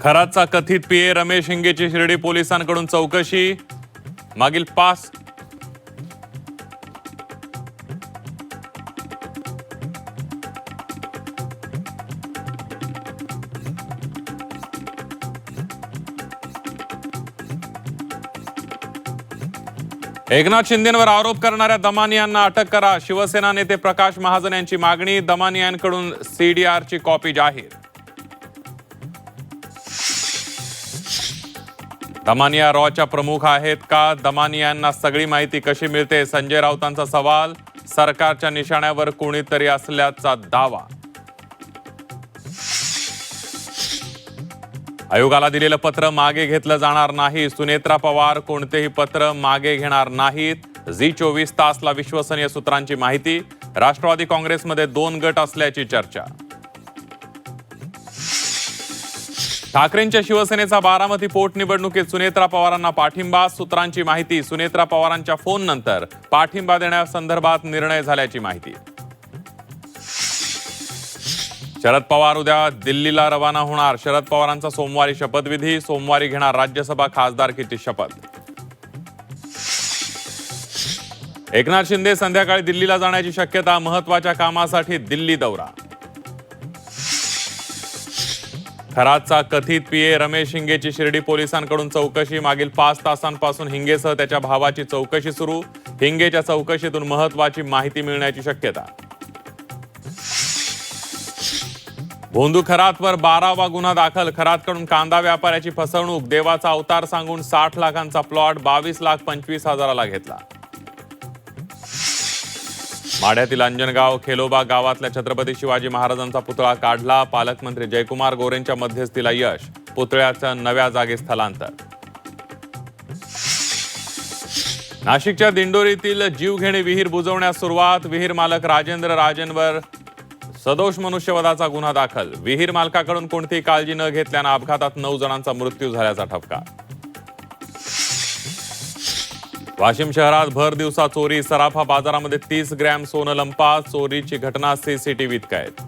खरातचा कथित पीए रमेश हिंगेची शिर्डी पोलिसांकडून चौकशी. मागील 5 एकनाथ शिंदेंवर आरोप करणाऱ्या दमानियांना अटक करा. शिवसेना नेते प्रकाश महाजन यांची मागणी. दमानियांकडून सीडीआरची कॉपी जाहीर. दमानिया रॉच्या प्रमुख आहेत का? दमानियांना सगळी माहिती कशी मिळते? संजय राऊतांचा सवाल. सरकारच्या निशाण्यावर कोणीतरी असल्याचा दावा. आयोगाला दिलेलं पत्र मागे घेतलं जाणार नाही. सुनेत्रा पवार कोणतेही पत्र मागे घेणार नाहीत. झी 24 तासला विश्वसनीय सूत्रांची माहिती. राष्ट्रवादी काँग्रेसमध्ये 2 गट असल्याची चर्चा. ठाकरेंच्या शिवसेनेचा बारामती पोटनिवडणुकीत सुनेत्रा पवारांना पाठिंबा. सूत्रांची माहिती. सुनेत्रा पवारांच्या फोननंतर पाठिंबा देण्यासंदर्भात निर्णय झाल्याची माहिती. शरद पवार उद्या दिल्लीला रवाना होणार. शरद पवारांचा सोमवारी शपथविधी. सोमवारी घेणार राज्यसभा खासदारकीची शपथ. एकनाथ शिंदे संध्याकाळी दिल्लीला जाण्याची शक्यता. महत्वाच्या कामासाठी दिल्ली दौरा. खरातचा कथित पीए रमेश हिंगेची शिर्डी पोलिसांकडून चौकशी. मागील 5 तासांपासून हिंगेसह त्याच्या भावाची चौकशी सुरू. हिंगेच्या चौकशीतून महत्वाची माहिती मिळण्याची शक्यता. भोंदू खरातवर 12वा गुन्हा दाखल. खरातकडून कांदा व्यापाऱ्याची फसवणूक. देवाचा अवतार सांगून 60 लाखांचा प्लॉट 22,25,000ला घेतला. माढ्यातील अंजनगाव खेलोबा गावातल्या छत्रपती शिवाजी महाराजांचा पुतळा काढला. पालकमंत्री जयकुमार गोरेंच्या मध्यस्थीला यश. पुतळ्याचं नव्या जागी स्थलांतर. नाशिकच्या दिंडोरीतील जीवघेणी विहीर बुजवण्यास सुरुवात. विहीर मालक राजेंद्र राजेंवर सदोष मनुष्यवधाचा गुन्हा दाखल. विहीर मालकाकडून कोणतीही काळजी न घेतल्यानं अपघातात 9 जणांचा मृत्यू झाल्याचा ठपका. वाशिम शहरात भर दिवसा चोरी. सराफा बाजारामध्ये 30 ग्रॅम सोनं लंपास. चोरीची घटना सीसीटीव्हीत कैद.